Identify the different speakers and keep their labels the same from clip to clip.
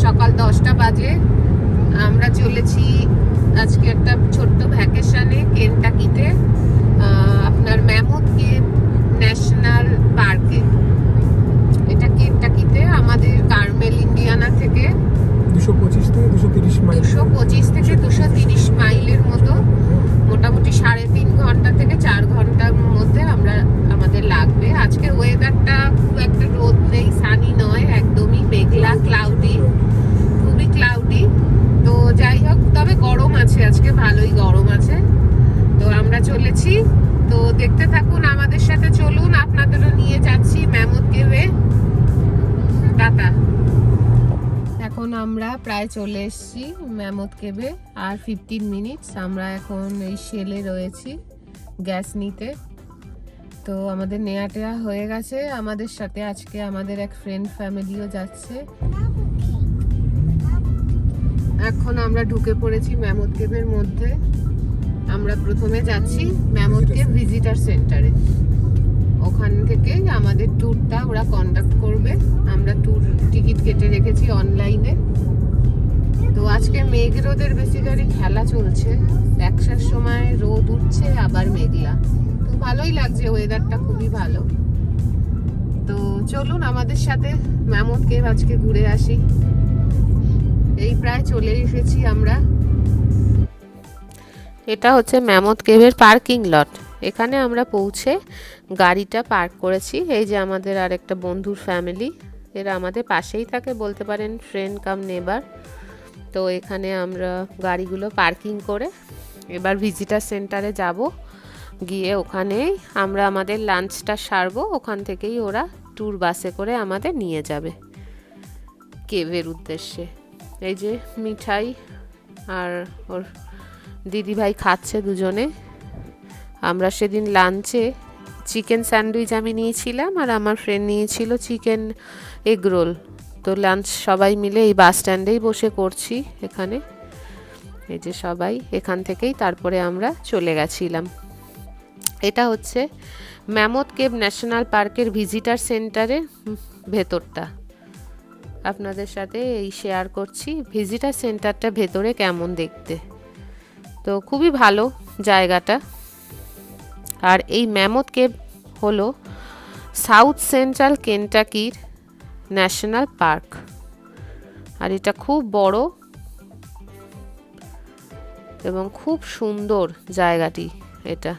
Speaker 1: সকাল 10টা বাজে। আমরা চলেছি আজকে একটা ছোট্ট ভ্যাকেশনে কেনটাকিতে, আপনার ম্যামথ কেভ ন্যাশনাল পার্কে। এটা কেনটাকিতে আমাদের কার্মেল ইন্ডিয়ানা থেকে
Speaker 2: 225 থেকে 230 মাইল
Speaker 1: 225 থেকে 230 মাইলের মতো, মোটামুটি 3.5 ঘন্টা থেকে 4 ঘন্টার মধ্যে আমাদের লাগবে। আজকের ওয়েদারটা খুব একটা রোদ নেই, সানি নয়, একদমই মেঘলা, ক্লাউডি, খুবই ক্লাউডি। তো যাই হোক, তবে গরম আছে, আজকে ভালোই গরম আছে। তো আমরা চলেছি, তো দেখতে থাকুন, আমাদের সাথে চলুন, আপনাদেরও নিয়ে যাচ্ছি ম্যামথ কেভে। টাটা। এখন আমরা প্রায় চলে এসেছি ম্যামথ কেভে, আর 15 মিনিটস। আমরা এখন এই শেলে রয়েছি গ্যাস নিতে। তো আমাদের নেওয়া টেয়া হয়ে গেছে। আমাদের সাথে আজকে আমাদের এক ফ্রেন্ড ফ্যামিলিও যাচ্ছে। এখন আমরা ঢুকে পড়েছি ম্যামথ কেভের মধ্যে। আমরা প্রথমে যাচ্ছি ম্যামথ কেভ ভিজিটার সেন্টারে। ওখান থেকে আমাদের ট্যুরটা ওরা কন্ডাক্ট করবে। আমরা ট্যুর টিকিট কেটে রেখেছি অনলাইনে। তো আজকে মেঘ রোদের বেসিক্যালি খেলা চলছে, একটার সময় রোদ উঠছে, আবার মেঘলা। তো ভালোই লাগছে, ওয়েদারটা খুবই ভালো। তো চলুন আমাদের সাথে ম্যামথ কেভ আজকে ঘুরে আসি। এই প্রায় চলে এসেছি আমরা। এটা হচ্ছে ম্যামথ কেভের পার্কিং লট। এখানে আমরা পৌঁছে গাড়িটা পার্ক করেছি। এই যে আমাদের আরেকটা বন্ধুর ফ্যামিলি, এরা আমাদের পাশেই থাকে, বলতে পারেন ফ্রেন্ড কাম নেবার। তো এখানে আমরা গাড়িগুলো পার্কিং করে এবার ভিজিটার সেন্টারে যাব। গিয়ে ওখানেই আমরা আমাদের লাঞ্চটা সারবো। ওখান থেকেই ওরা ট্যুর বাসে করে আমাদের নিয়ে যাবে কেভের উদ্দেশ্যে। এই যে মিঠাই আর ওর দিদিভাই খাচ্ছে দুজনে। আমরা সেদিন লাঞ্চে চিকেন স্যান্ডউইচ আমি নিয়েছিলাম, আর আমার ফ্রেন্ড নিয়েছিল চিকেন এগ রোল। তো লাঞ্চ সবাই মিলে এই বাস স্ট্যান্ডেই বসে করছি এখানে। এই যে সবাই এখান থেকেই তারপরে আমরা চলে গেছিলাম। এটা হচ্ছে ম্যামথ কেভ ন্যাশনাল পার্কের ভিজিটার সেন্টারের ভেতরটা। আপনাদের সাথে এই শেয়ার করছি ভিজিটার সেন্টারটা ভেতরে কেমন দেখতে। তো খুবই ভালো জায়গাটা। আর এই ম্যামথ কেভ হলো সাউথ সেন্ট্রাল কেনটাকির ন্যাশনাল পার্ক। আর এটা খুব বড় এবং খুব সুন্দর জায়গাটি এটা।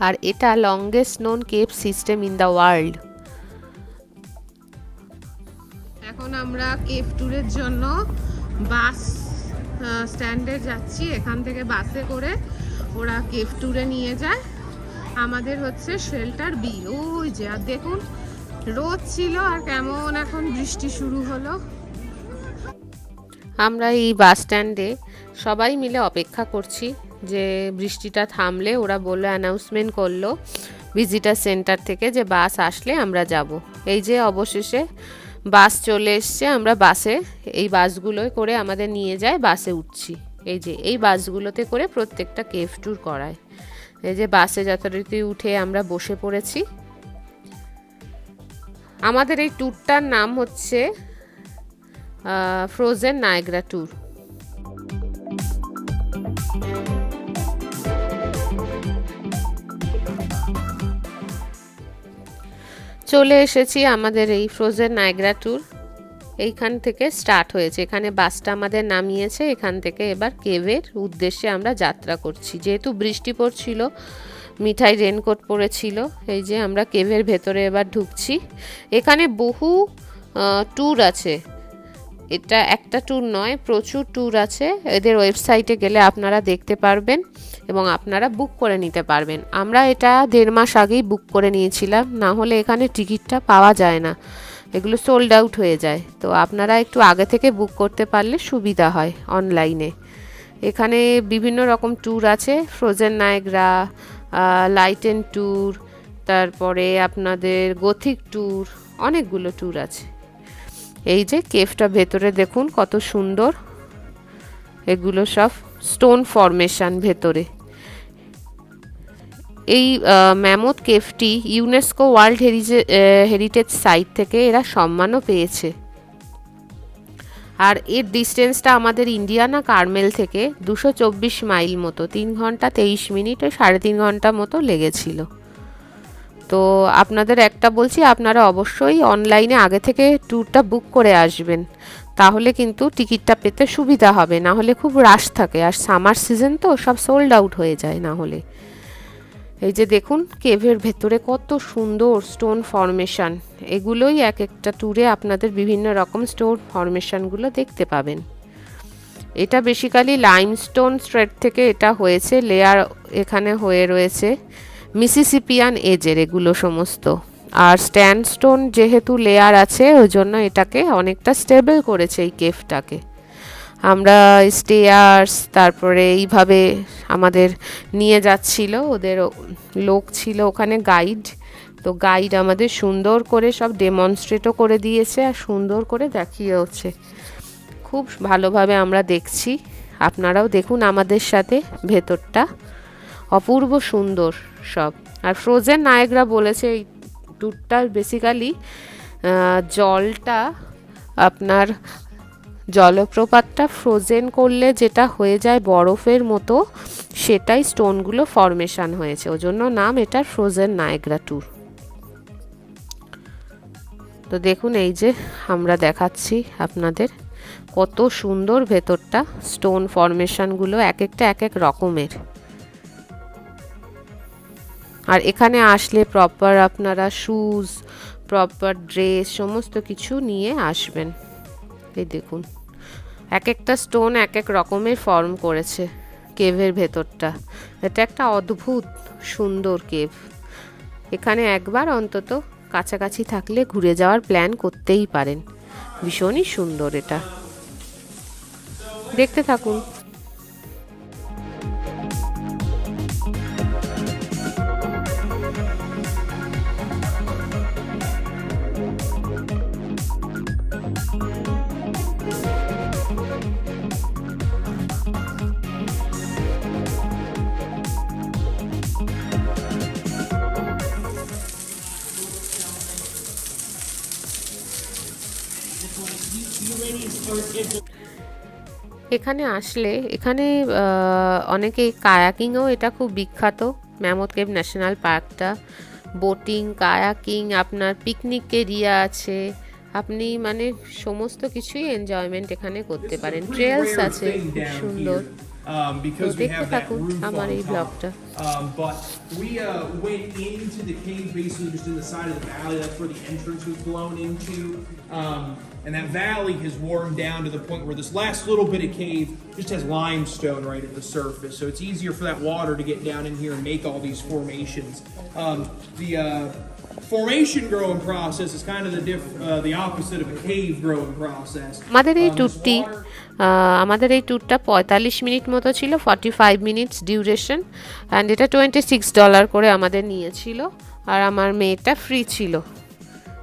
Speaker 1: আর এটা longest known cave system in the world. এখন আমরা কেভ ট্যুরের জন্য বাস স্ট্যান্ডে যাচ্ছি। এখান থেকে বাসে করে ওরা কেভ ট্যুরে নিয়ে যায়। আমাদের হচ্ছে শেল্টার বি। ওই যে, আর দেখুন রোদ ছিল আর কেমন এখন বৃষ্টি শুরু হলো। আমরা এই বাস স্ট্যান্ডে সবাই মিলে অপেক্ষা করছি যে বৃষ্টিটা থামলে। ওরা বললো, অ্যানাউন্সমেন্ট করলো ভিজিটার সেন্টার থেকে যে বাস আসলে আমরা যাব। এই যে অবশেষে বাস চলে এসছে। আমরা বাসে, এই বাসগুলোয় করে আমাদের নিয়ে যায়, বাসে উঠছি। এই যে এই বাসগুলোতে করে প্রত্যেকটা কেভ ট্যুর করায়। এই যে বাসে যথারীতি উঠে আমরা বসে পড়েছি। আমাদের এই ট্যুরটার নাম হচ্ছে ফ্রোজেন নায়াগ্রা ট্যুর। চলে এসেছি আমাদের এই ফ্রোজেন নায়াগ্রা ট্যুর। এইখান থেকে স্টার্ট হয়েছে, এখানে বাসটা আমাদের নামিয়েছে। এখান থেকে এবার কেভের উদ্দেশ্যে আমরা যাত্রা করছি। যেহেতু বৃষ্টি পড়ছিল, মিঠাই রেনকোট পরেছিল। এই যে আমরা কেভের ভেতরে এবার ঢুকছি। এখানে বহু ট্যুর আছে, এটা একটা ট্যুর নয়, প্রচুর ট্যুর আছে। এদের ওয়েবসাইটে গেলে আপনারা দেখতে পারবেন এবং আপনারা বুক করে নিতে পারবেন। আমরা এটা 1.5 মাস আগেই বুক করে নিয়েছিলাম, না হলে এখানে টিকিটটা পাওয়া যায় না, এগুলো সোল্ড আউট হয়ে যায়। তো আপনারা একটু আগে থেকে বুক করতে পারলে সুবিধা হয় অনলাইনে। এখানে বিভিন্ন রকম ট্যুর আছে, frozen Niagara, light and tour, তারপরে আপনাদের গথিক ট্যুর, অনেকগুলো ট্যুর আছে। এই যে কেভটা ভেতরে দেখুন কত সুন্দর, এগুলো সব স্টোন ফরমেশন ভেতরে। এই ম্যামথ কেভটি ইউনেস্কো ওয়ার্ল্ড হেরিটেজ সাইট থেকে এরা সম্মানও পেয়েছে। আর এর ডিস্টেন্সটা আমাদের ইন্ডিয়ানা কার্মেল থেকে 224 মাইল মতো, 3 ঘন্টা 23 মিনিট, 3.5 ঘন্টা মতো লেগেছিল। তো আপনাদের একটা বলছি, আপনারা অবশ্যই অনলাইনে আগে থেকে ট্যুরটা বুক করে আসবেন, তাহলে কিন্তু টিকিটটা পেতে সুবিধা হবে, না হলে খুব রাশ থাকে, আর সামার সিজন তো সব সোল্ড আউট হয়ে যায় না হলে। এই যে দেখুন কেভের ভেতরে কত সুন্দর স্টোন ফরমেশন, এগুলোই এক একটা ট্যুরে আপনাদের বিভিন্ন রকম স্টোন ফরমেশনগুলো দেখতে পাবেন। এটা বেসিক্যালি লাইমস্টোন স্ট্রেট থেকে এটা হয়েছে, লেয়ার এখানে হয়ে রয়েছে মিসিসিপিয়ান এজের এগুলো সমস্ত। আর স্ট্যান্ডস্টোন যেহেতু লেয়ার আছে ওই জন্য এটাকে অনেকটা স্টেবল করেছে এই কেভটাকে। আমরা স্টেয়ার্স তারপরে এইভাবে আমাদের নিয়ে যাচ্ছিল, ওদের লোক ছিল ওখানে গাইড, তো গাইড আমাদের সুন্দর করে সব ডেমনস্ট্রেটও করে দিয়েছে আর সুন্দর করে দেখিয়েওছে। খুব ভালোভাবে আমরা দেখছি, আপনারাও দেখুন আমাদের সাথে, ভেতরটা অপূর্ব সুন্দর সব। আর ফ্রোজেন নায়াগ্রা বলেছে এই ট্যুরটা বেসিক্যালি জলটা আপনার জলপ্রপাতটা ফ্রোজেন করলে যেটা হয়ে যায় বরফের মতো, সেটাই স্টোনগুলো ফরমেশন হয়েছে, ওই জন্য নাম এটার ফ্রোজেন নায়াগ্রা ট্যুর। তো দেখুন এই যে আমরা দেখাচ্ছি আপনাদের কত সুন্দর ভেতরটা, স্টোন ফরমেশনগুলো এক একটা এক এক রকমের। আর এখানে আসলে প্রপার আপনারা শুজ, প্রপার ড্রেস সমস্ত কিছু নিয়ে আসবেন। এই দেখুন এক একটা স্টোন এক এক রকমের ফর্ম করেছে কেভের ভেতরটা, এটা একটা অদ্ভুত সুন্দর কেভ। এখানে একবার অন্তত কাছাকাছি থাকলে ঘুরে যাওয়ার প্ল্যান করতেই পারেন, ভীষণই সুন্দর এটা, দেখতে থাকুন। এখানে আসলে এখানে অনেকে কায়াকিংও, এটা খুব বিখ্যাত ম্যামথ কেভ ন্যাশনাল পার্কটা। বোটিং, কায়াকিং, আপনার পিকনিক এরিয়া আছে, আপনি মানে সমস্ত কিছুই এনজয়মেন্ট এখানে করতে পারেন। ট্রেলস আছে খুব সুন্দর।
Speaker 3: Because we
Speaker 1: দেখতে
Speaker 3: have that
Speaker 1: থাকুন
Speaker 3: roof
Speaker 1: আমার
Speaker 3: on
Speaker 1: এই
Speaker 3: top.
Speaker 1: ব্লগটা।
Speaker 3: But we went into the cave basically just in the side of the valley. That's where the entrance was blown into. And that valley has worn down to the point where this last little bit of cave just has limestone right at the surface. So it's easier for that water to get down in here and make all these formations. The formation growing process is kind of the opposite of a cave growing process.
Speaker 1: আমাদের এই ট্যুরটা 45 minute মতো ছিল, 45 minutes duration, and এটা $26 করে আমাদের নিয়েছিল, আর আমার মেয়েটা ফ্রি ছিল।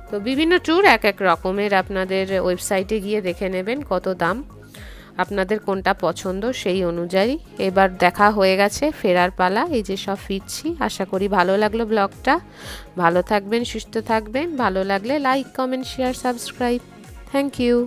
Speaker 1: তো বিভিন্ন ট্যুর এক এক রকমের, আপনাদের ওয়েবসাইটে গিয়ে দেখে নেবেন কত দাম, আপনাদের কোনটা পছন্দ সেই অনুযায়ী। এবার দেখা হয়ে গেছে, ফেরার পালা, এই যে সব ফিরছি। আশা করি ভালো লাগলো ব্লগটা, ভালো থাকবেন, সুস্থ থাকবেন, ভালো লাগলে like, comment, share, subscribe. Thank you.